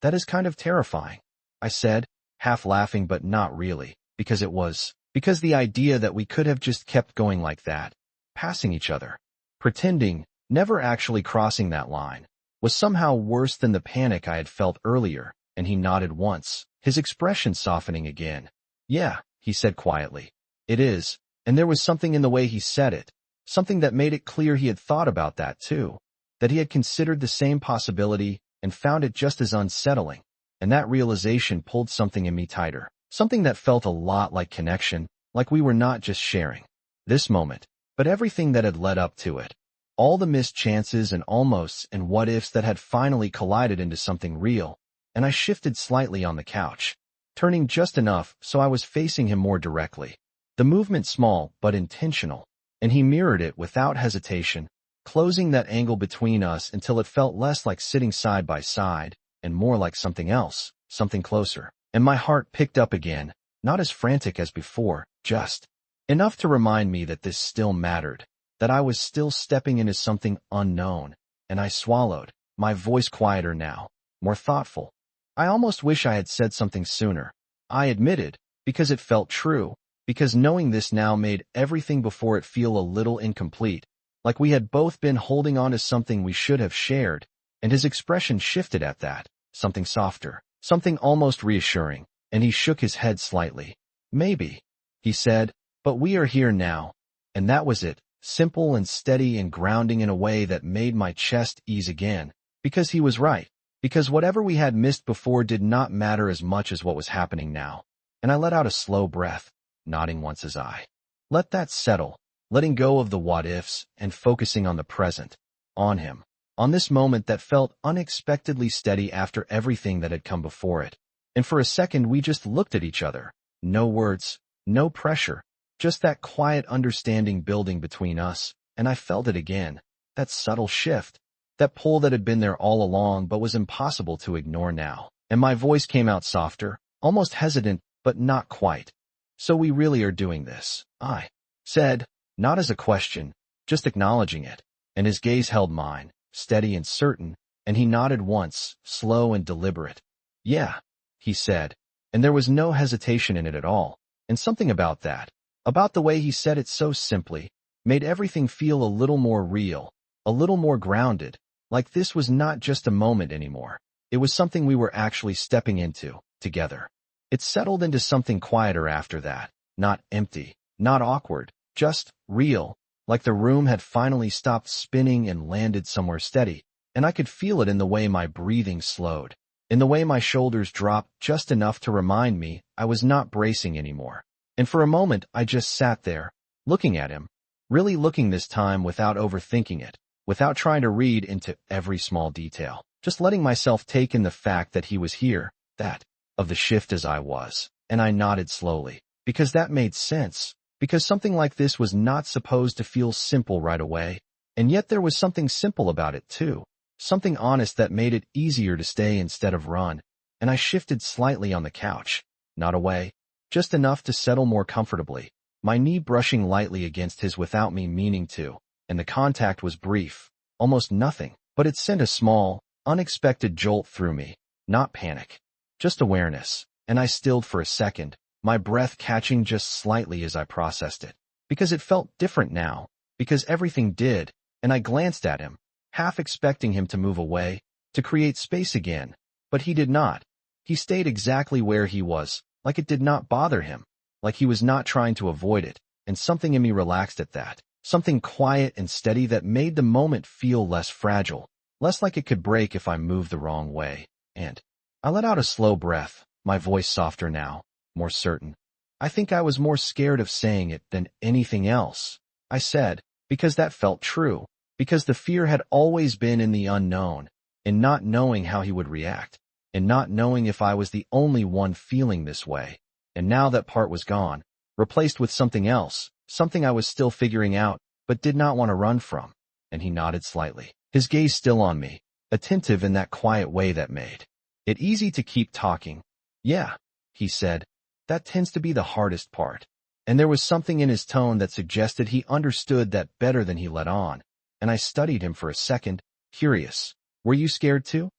That is kind of terrifying, I said, half laughing but not really, because the idea that we could have just kept going like that, passing each other, pretending, never actually crossing that line, was somehow worse than the panic I had felt earlier. And he nodded once, his expression softening again. Yeah, he said quietly. It is, and there was something in the way he said it, something that made it clear he had thought about that too, that he had considered the same possibility and found it just as unsettling, and that realization pulled something in me tighter, something that felt a lot like connection, like we were not just sharing this moment, but everything that had led up to it, all the missed chances and almosts and what-ifs that had finally collided into something real. And I shifted slightly on the couch, turning just enough so I was facing him more directly. The movement small but intentional, and he mirrored it without hesitation, closing that angle between us until it felt less like sitting side by side and more like something else, something closer. And my heart picked up again, not as frantic as before, just enough to remind me that this still mattered, that I was still stepping into something unknown. And I swallowed, my voice quieter now, more thoughtful. I almost wish I had said something sooner, I admitted, because it felt true, because knowing this now made everything before it feel a little incomplete, like we had both been holding on to something we should have shared. And his expression shifted at that, something softer, something almost reassuring, and he shook his head slightly. Maybe, he said, "but we are here now." And that was it, simple and steady and grounding in a way that made my chest ease again. Because he was right. Because whatever we had missed before did not matter as much as what was happening now. And I let out a slow breath, nodding once as I let that settle, letting go of the what-ifs and focusing on the present, on him, on this moment that felt unexpectedly steady after everything that had come before it. And for a second we just looked at each other. No words, no pressure, just that quiet understanding building between us, and I felt it again, that subtle shift, that pull that had been there all along but was impossible to ignore now. And my voice came out softer, almost hesitant, but not quite. "So we really are doing this," I said, not as a question, just acknowledging it. And his gaze held mine, steady and certain, and he nodded once, slow and deliberate. "Yeah," he said, and there was no hesitation in it at all. And something about that, about the way he said it so simply, made everything feel a little more real, a little more grounded, like this was not just a moment anymore. It was something we were actually stepping into, together. It settled into something quieter after that, not empty, not awkward, just real, like the room had finally stopped spinning and landed somewhere steady, and I could feel it in the way my breathing slowed, in the way my shoulders dropped just enough to remind me I was not bracing anymore. And for a moment I just sat there, looking at him, really looking this time without overthinking it, without trying to read into every small detail, just letting myself take in the fact that he was here, that, of the shift as I was. And I nodded slowly, because that made sense, because something like this was not supposed to feel simple right away, and yet there was something simple about it too, something honest that made it easier to stay instead of run. And I shifted slightly on the couch, not away, just enough to settle more comfortably, my knee brushing lightly against his without me meaning to, and the contact was brief, almost nothing, but it sent a small, unexpected jolt through me, not panic, just awareness. And I stilled for a second, my breath catching just slightly as I processed it, because it felt different now, because everything did. And I glanced at him, half expecting him to move away, to create space again, but he did not. He stayed exactly where he was, like it did not bother him, like he was not trying to avoid it, and something in me relaxed at that, something quiet and steady that made the moment feel less fragile, less like it could break if I moved the wrong way. And I let out a slow breath, my voice softer now, more certain. "I think I was more scared of saying it than anything else," I said, because that felt true, because the fear had always been in the unknown, in not knowing how he would react, in not knowing if I was the only one feeling this way. And now that part was gone, replaced with something else, something I was still figuring out, but did not want to run from. And he nodded slightly, his gaze still on me, attentive in that quiet way that made it easy to keep talking. "Yeah," he said, "that tends to be the hardest part." And there was something in his tone that suggested he understood that better than he let on. And I studied him for a second, curious. "Were you scared too?"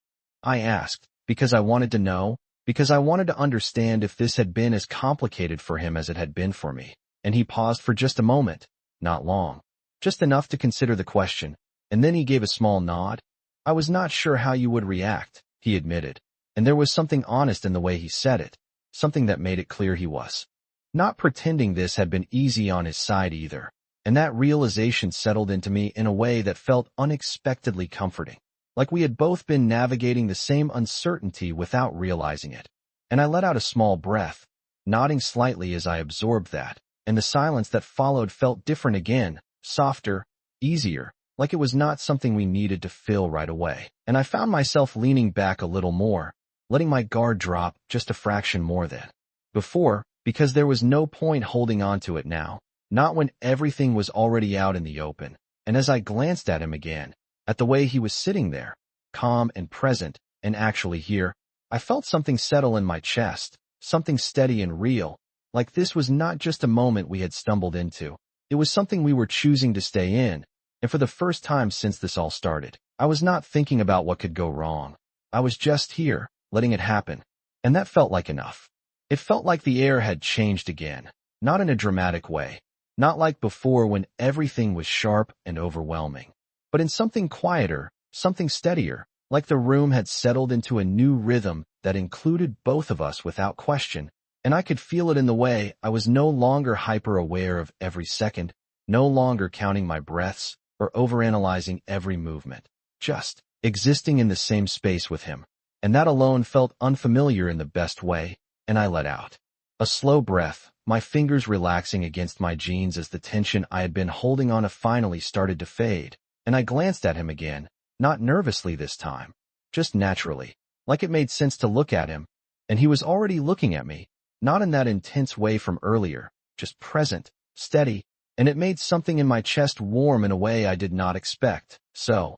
I asked, because I wanted to know, because I wanted to understand if this had been as complicated for him as it had been for me. And he paused for just a moment, not long, just enough to consider the question, and then he gave a small nod. "I was not sure how you would react," he admitted, and there was something honest in the way he said it, something that made it clear he was not pretending this had been easy on his side either. And that realization settled into me in a way that felt unexpectedly comforting, like we had both been navigating the same uncertainty without realizing it. And I let out a small breath, nodding slightly as I absorbed that, and the silence that followed felt different again, softer, easier, like it was not something we needed to fill right away. And I found myself leaning back a little more, letting my guard drop just a fraction more than before, because there was no point holding on to it now, not when everything was already out in the open. And as I glanced at him again, at the way he was sitting there, calm and present, and actually here, I felt something settle in my chest, something steady and real, like this was not just a moment we had stumbled into. It was something we were choosing to stay in, and for the first time since this all started, I was not thinking about what could go wrong. I was just here, letting it happen, and that felt like enough. It felt like the air had changed again, not in a dramatic way, not like before when everything was sharp and overwhelming, but in something quieter, something steadier, like the room had settled into a new rhythm that included both of us without question. And I could feel it in the way I was no longer hyper-aware of every second, no longer counting my breaths or overanalyzing every movement, just existing in the same space with him. And that alone felt unfamiliar in the best way, and I let out a slow breath, my fingers relaxing against my jeans as the tension I had been holding on to finally started to fade, and I glanced at him again, not nervously this time, just naturally, like it made sense to look at him, and he was already looking at me, not in that intense way from earlier, just present, steady, and it made something in my chest warm in a way I did not expect. So,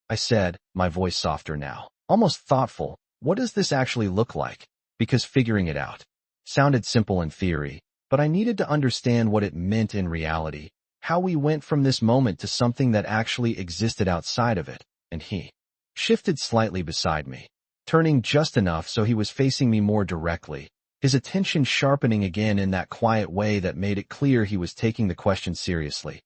I said, my voice softer now, almost thoughtful, what does this actually look like? Because figuring it out sounded simple in theory, but I needed to understand what it meant in reality, how we went from this moment to something that actually existed outside of it, and he shifted slightly beside me, turning just enough so he was facing me more directly, his attention sharpening again in that quiet way that made it clear he was taking the question seriously.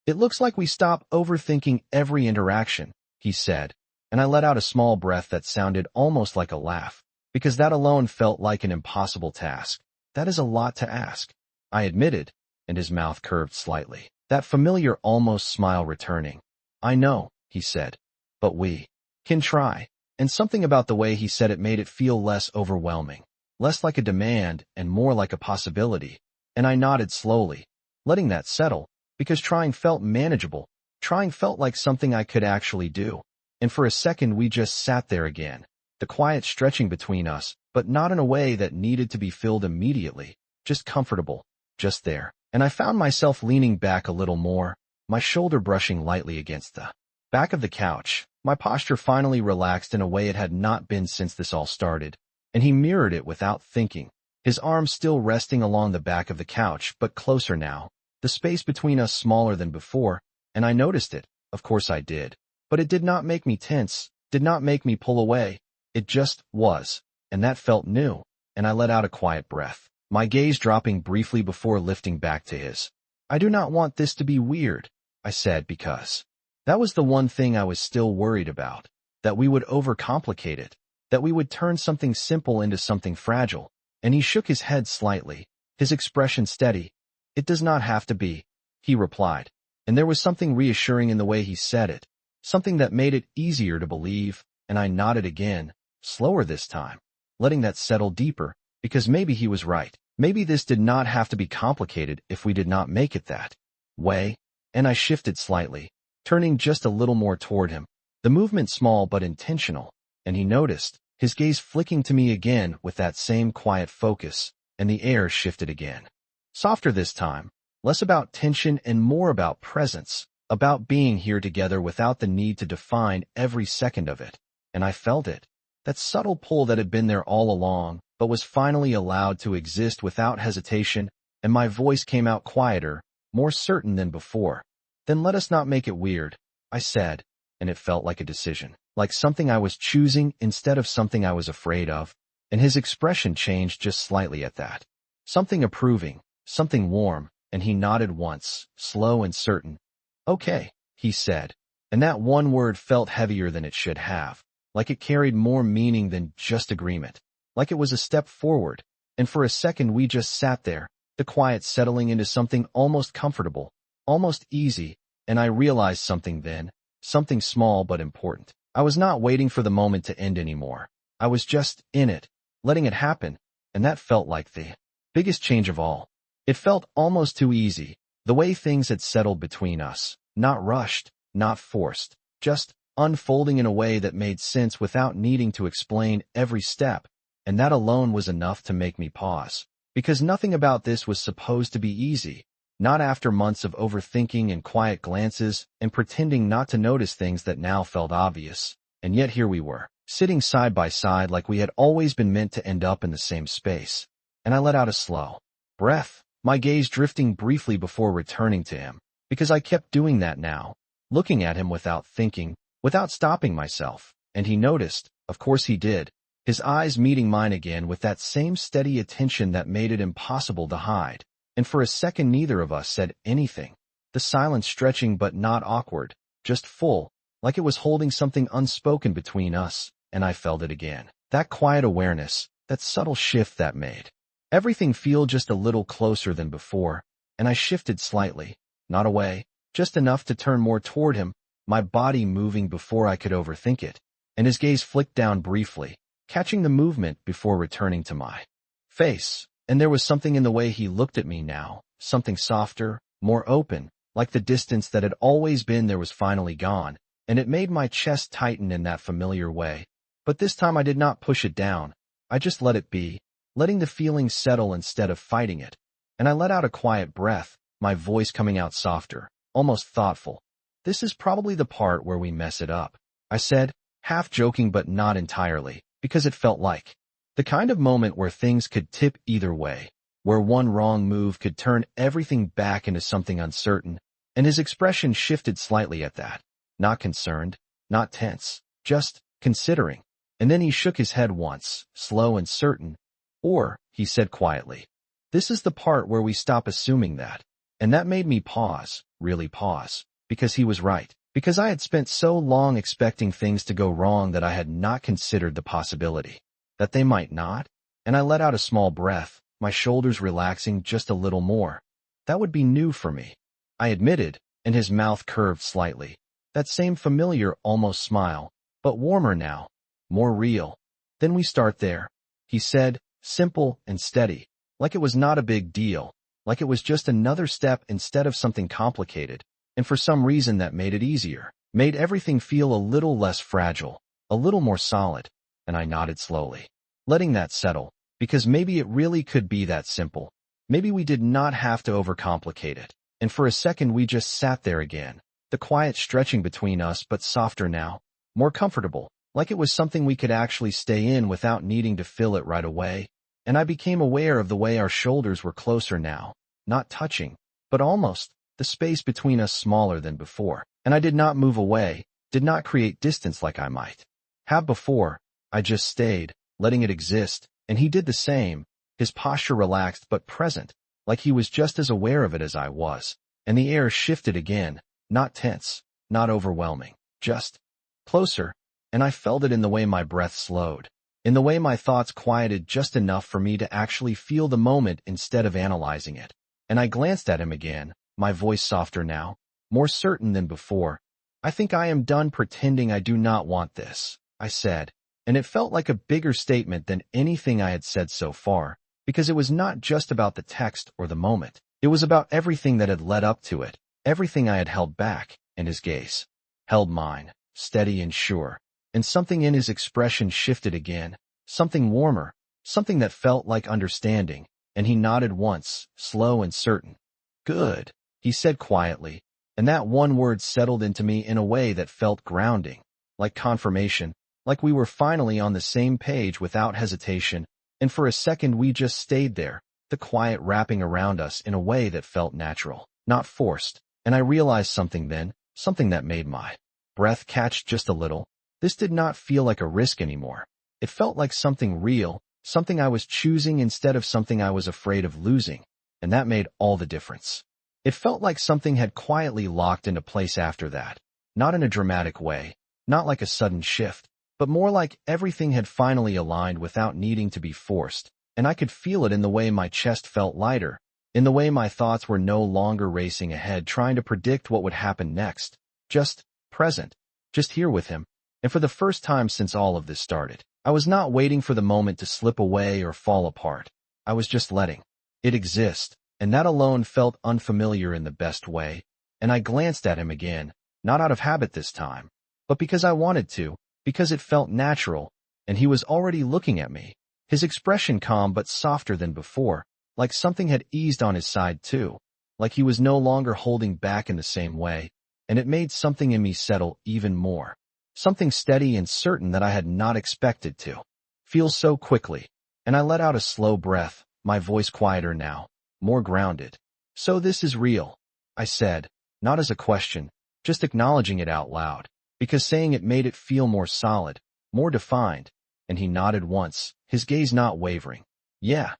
It looks like we stop overthinking every interaction, he said, and I let out a small breath that sounded almost like a laugh, because that alone felt like an impossible task. That is a lot to ask, I admitted, and his mouth curved slightly, that familiar almost smile returning. I know, he said, but we can try. And something about the way he said it made it feel less overwhelming, less like a demand and more like a possibility, and I nodded slowly, letting that settle, because trying felt manageable, trying felt like something I could actually do. And for a second we just sat there again, the quiet stretching between us, but not in a way that needed to be filled immediately, just comfortable, just there. And I found myself leaning back a little more, my shoulder brushing lightly against the back of the couch, my posture finally relaxed in a way it had not been since this all started, and he mirrored it without thinking, his arms still resting along the back of the couch, but closer now, the space between us smaller than before, and I noticed it, of course I did. But it did not make me tense, did not make me pull away, it just was, and that felt new, and I let out a quiet breath, my gaze dropping briefly before lifting back to his. I do not want this to be weird, I said, because that was the one thing I was still worried about, that we would overcomplicate it, that we would turn something simple into something fragile, and he shook his head slightly, his expression steady. It does not have to be, he replied, and there was something reassuring in the way he said it, something that made it easier to believe, and I nodded again, slower this time, letting that settle deeper, because maybe he was right. Maybe this did not have to be complicated if we did not make it that way, and I shifted slightly, turning just a little more toward him, the movement small but intentional, and he noticed, his gaze flicking to me again with that same quiet focus, and the air shifted again. Softer this time, less about tension and more about presence, about being here together without the need to define every second of it, and I felt it, that subtle pull that had been there all along, but was finally allowed to exist without hesitation, and my voice came out quieter, more certain than before. Then let us not make it weird, I said, and it felt like a decision, like something I was choosing instead of something I was afraid of, and his expression changed just slightly at that. Something approving, something warm, and he nodded once, slow and certain. Okay, he said, and that one word felt heavier than it should have, like it carried more meaning than just agreement, like it was a step forward, and for a second we just sat there, the quiet settling into something almost comfortable, almost easy, and I realized something then, something small but important. I was not waiting for the moment to end anymore. I was just in it, letting it happen, and that felt like the biggest change of all. It felt almost too easy, the way things had settled between us, not rushed, not forced, just unfolding in a way that made sense without needing to explain every step, and that alone was enough to make me pause, because nothing about this was supposed to be easy, not after months of overthinking and quiet glances and pretending not to notice things that now felt obvious, and yet here we were, sitting side by side like we had always been meant to end up in the same space, and I let out a slow breath, my gaze drifting briefly before returning to him, because I kept doing that now, looking at him without thinking, without stopping myself, and he noticed, of course he did, his eyes meeting mine again with that same steady attention that made it impossible to hide, and for a second neither of us said anything, the silence stretching but not awkward, just full, like it was holding something unspoken between us, and I felt it again, that quiet awareness, that subtle shift that made everything feel just a little closer than before, and I shifted slightly, not away, just enough to turn more toward him, my body moving before I could overthink it, and his gaze flicked down briefly, catching the movement before returning to my face. And there was something in the way he looked at me now, something softer, more open, like the distance that had always been there was finally gone, and it made my chest tighten in that familiar way. But this time I did not push it down. I just let it be, letting the feeling settle instead of fighting it. And I let out a quiet breath, my voice coming out softer, almost thoughtful. This is probably the part where we mess it up, I said, half joking but not entirely, because it felt like the kind of moment where things could tip either way, where one wrong move could turn everything back into something uncertain, and his expression shifted slightly at that. Not concerned, not tense, just considering. And then he shook his head once, slow and certain. Or, he said quietly, this is the part where we stop assuming that. And that made me pause, really pause, because he was right. Because I had spent so long expecting things to go wrong that I had not considered the possibility that they might not, and I let out a small breath, my shoulders relaxing just a little more. That would be new for me, I admitted, and his mouth curved slightly. That same familiar, almost smile, but warmer now, more real. Then we start there, he said, simple and steady, like it was not a big deal, like it was just another step instead of something complicated, and for some reason that made it easier, made everything feel a little less fragile, a little more solid. And I nodded slowly, letting that settle, because maybe it really could be that simple. Maybe we did not have to overcomplicate it. And for a second we just sat there again, the quiet stretching between us but softer now, more comfortable, like it was something we could actually stay in without needing to fill it right away. And I became aware of the way our shoulders were closer now, not touching, but almost, the space between us smaller than before. And I did not move away, did not create distance like I might have before. I just stayed, letting it exist, and he did the same, his posture relaxed but present, like he was just as aware of it as I was. And the air shifted again, not tense, not overwhelming, just closer, and I felt it in the way my breath slowed, in the way my thoughts quieted just enough for me to actually feel the moment instead of analyzing it. And I glanced at him again, my voice softer now, more certain than before. I think I am done pretending I do not want this, I said. And it felt like a bigger statement than anything I had said so far, because it was not just about the text or the moment. It was about everything that had led up to it, everything I had held back, and his gaze held mine, steady and sure. And something in his expression shifted again, something warmer, something that felt like understanding, and he nodded once, slow and certain. Good, he said quietly, and that one word settled into me in a way that felt grounding, like confirmation. Like we were finally on the same page without hesitation, and for a second we just stayed there, the quiet wrapping around us in a way that felt natural, not forced. And I realized something then, something that made my breath catch just a little. This did not feel like a risk anymore. It felt like something real, something I was choosing instead of something I was afraid of losing, and that made all the difference. It felt like something had quietly locked into place after that, not in a dramatic way, not like a sudden shift, but more like everything had finally aligned without needing to be forced, and I could feel it in the way my chest felt lighter, in the way my thoughts were no longer racing ahead trying to predict what would happen next, just present, just here with him. And for the first time since all of this started, I was not waiting for the moment to slip away or fall apart. I was just letting it exist, and that alone felt unfamiliar in the best way. And I glanced at him again, not out of habit this time, but because I wanted to, because it felt natural, and he was already looking at me, his expression calm but softer than before, like something had eased on his side too, like he was no longer holding back in the same way, and it made something in me settle even more, something steady and certain that I had not expected to feel so quickly. And I let out a slow breath, my voice quieter now, more grounded. So this is real, I said, not as a question, just acknowledging it out loud, because saying it made it feel more solid, more defined. And he nodded once, his gaze not wavering. Yeah,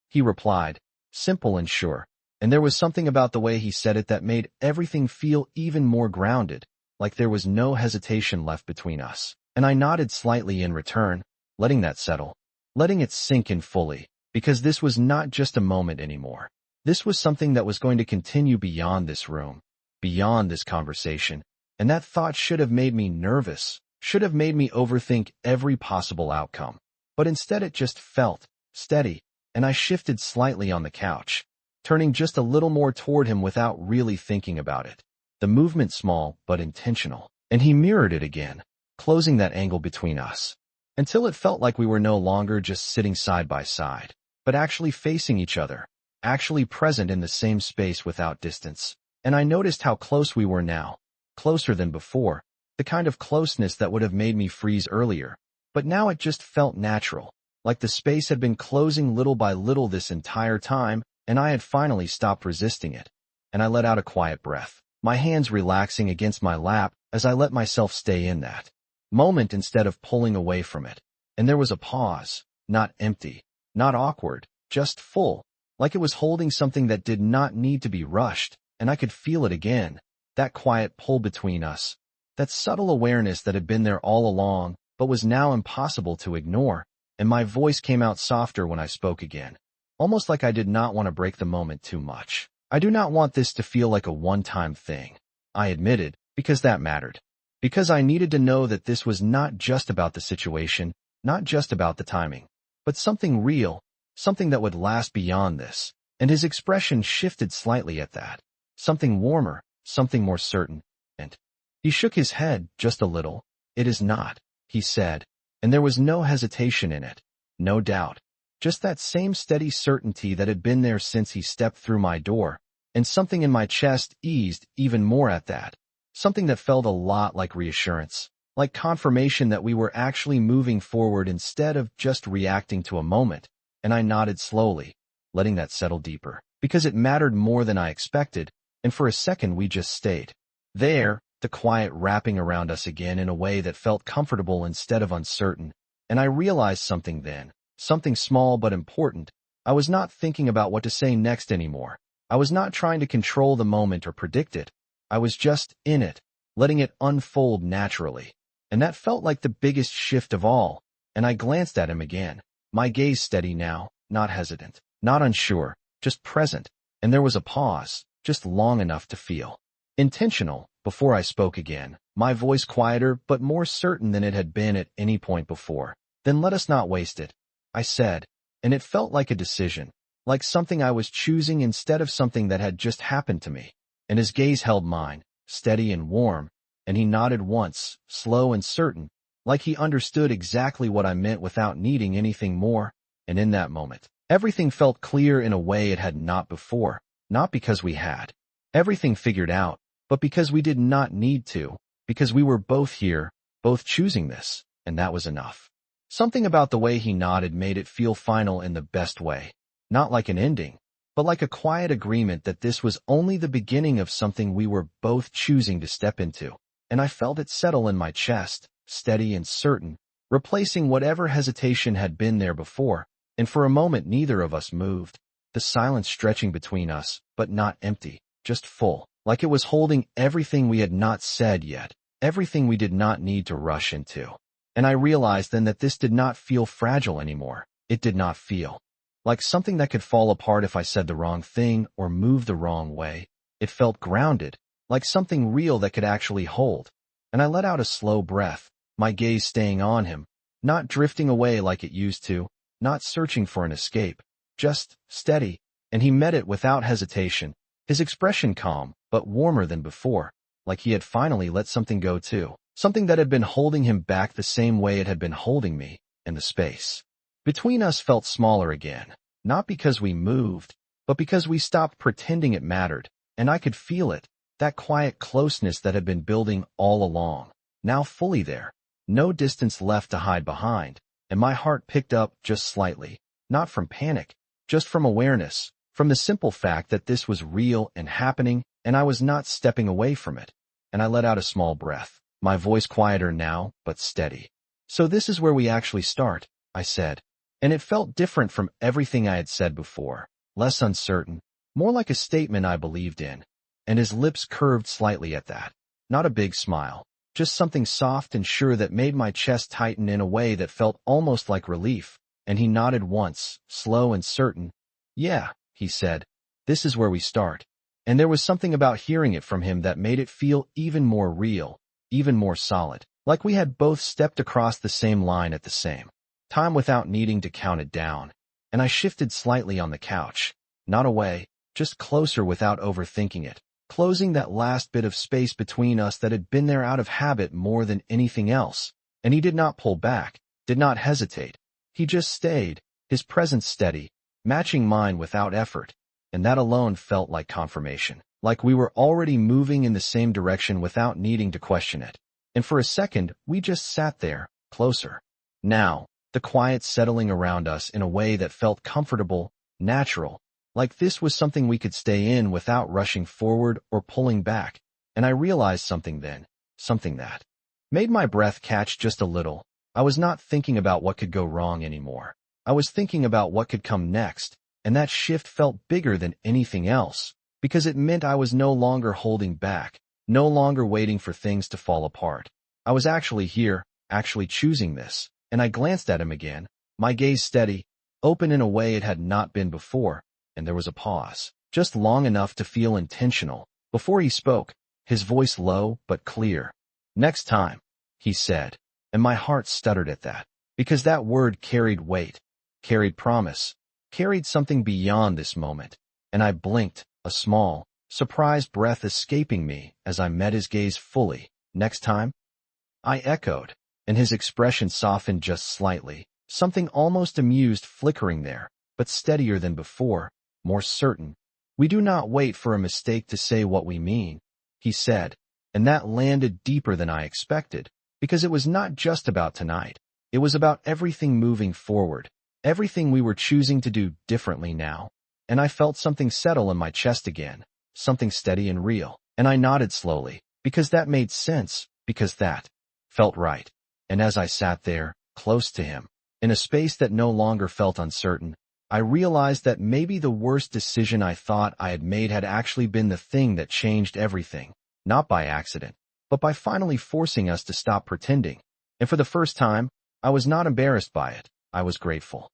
he replied, simple and sure. And there was something about the way he said it that made everything feel even more grounded, like there was no hesitation left between us. And I nodded slightly in return, letting that settle, letting it sink in fully. because this was not just a moment anymore. This was something that was going to continue beyond this room, beyond this conversation, and that thought should have made me nervous, should have made me overthink every possible outcome. But instead it just felt steady, and I shifted slightly on the couch, turning just a little more toward him without really thinking about it. The movement small but intentional, and he mirrored it again, closing that angle between us, until it felt like we were no longer just sitting side by side, but actually facing each other, actually present in the same space without distance. And I noticed how close we were now, closer than before, the kind of closeness that would have made me freeze earlier. But now it just felt natural, like the space had been closing little by little this entire time, and I had finally stopped resisting it. And I let out a quiet breath, my hands relaxing against my lap as I let myself stay in that moment instead of pulling away from it. And there was a pause, not empty, not awkward, just full, like it was holding something that did not need to be rushed, and I could feel it again, that quiet pull between us, that subtle awareness that had been there all along, but was now impossible to ignore. And my voice came out softer when I spoke again, almost like I did not want to break the moment too much. I do not want this to feel like a one-time thing, I admitted, because that mattered. Because I needed to know that this was not just about the situation, not just about the timing, but something real, something that would last beyond this. And his expression shifted slightly at that. Something warmer, something more certain. And he shook his head just a little. It is not, he said, and there was no hesitation in it, no doubt. Just that same steady certainty that had been there since he stepped through my door, and something in my chest eased even more at that. Something that felt a lot like reassurance, like confirmation that we were actually moving forward instead of just reacting to a moment. And I nodded slowly, letting that settle deeper, because it mattered more than I expected, and for a second we just stayed there, the quiet wrapping around us again in a way that felt comfortable instead of uncertain. And I realized something then, something small but important. I was not thinking about what to say next anymore. I was not trying to control the moment or predict it. I was just in it, letting it unfold naturally. And that felt like the biggest shift of all. And I glanced at him again, my gaze steady now, not hesitant, not unsure, just present. And there was a pause, just long enough to feel intentional, before I spoke again, my voice quieter but more certain than it had been at any point before. Then let us not waste it, I said, and it felt like a decision, like something I was choosing instead of something that had just happened to me. And his gaze held mine, steady and warm, and he nodded once, slow and certain, like he understood exactly what I meant without needing anything more. And in that moment, everything felt clear in a way it had not before, not because we had everything figured out, but because we did not need to, because we were both here, both choosing this, and that was enough. Something about the way he nodded made it feel final in the best way, not like an ending, but like a quiet agreement that this was only the beginning of something we were both choosing to step into. And I felt it settle in my chest, steady and certain, replacing whatever hesitation had been there before. And for a moment neither of us moved, the silence stretching between us, but not empty, just full, like it was holding everything we had not said yet, everything we did not need to rush into. And I realized then that this did not feel fragile anymore. It did not feel like something that could fall apart if I said the wrong thing or moved the wrong way. It felt grounded, like something real that could actually hold. And I let out a slow breath, my gaze staying on him, not drifting away like it used to, not searching for an escape, just steady. And he met it without hesitation, his expression calm, but warmer than before, like he had finally let something go too, something that had been holding him back the same way it had been holding me, and the space between us felt smaller again, not because we moved, but because we stopped pretending it mattered, and I could feel it, that quiet closeness that had been building all along, now fully there, no distance left to hide behind, and my heart picked up just slightly, not from panic, just from awareness, from the simple fact that this was real and happening, and I was not stepping away from it. And I let out a small breath, my voice quieter now, but steady. So this is where we actually start, I said. And it felt different from everything I had said before, less uncertain, more like a statement I believed in. And his lips curved slightly at that. Not a big smile, just something soft and sure that made my chest tighten in a way that felt almost like relief. and he nodded once, slow and certain. Yeah, he said, this is where we start. And there was something about hearing it from him that made it feel even more real, even more solid, like we had both stepped across the same line at the same time without needing to count it down. And I shifted slightly on the couch, not away, just closer without overthinking it, closing that last bit of space between us that had been there out of habit more than anything else. And he did not pull back, did not hesitate. He just stayed, his presence steady, matching mine without effort. And that alone felt like confirmation, like we were already moving in the same direction without needing to question it. And for a second, we just sat there, closer. Now, the quiet settling around us in a way that felt comfortable, natural, like this was something we could stay in without rushing forward or pulling back. And I realized something then, something that made my breath catch just a little. I was not thinking about what could go wrong anymore. I was thinking about what could come next, and that shift felt bigger than anything else, because it meant I was no longer holding back, no longer waiting for things to fall apart. I was actually here, actually choosing this. And I glanced at him again, my gaze steady, open in a way it had not been before, and there was a pause, just long enough to feel intentional. Before he spoke, his voice low but clear. Next time, he said, and my heart stuttered at that, because that word carried weight, carried promise, carried something beyond this moment. And I blinked, a small, surprised breath escaping me as I met his gaze fully. Next time? I echoed. And his expression softened just slightly, something almost amused flickering there, but steadier than before, more certain. We do not wait for a mistake to say what we mean, he said, and that landed deeper than I expected, because it was not just about tonight. It was about everything moving forward, everything we were choosing to do differently now. And I felt something settle in my chest again, something steady and real, and I nodded slowly, because that made sense, because that felt right. And as I sat there, close to him, in a space that no longer felt uncertain, I realized that maybe the worst decision I thought I had made had actually been the thing that changed everything, not by accident, but by finally forcing us to stop pretending. And for the first time, I was not embarrassed by it. I was grateful.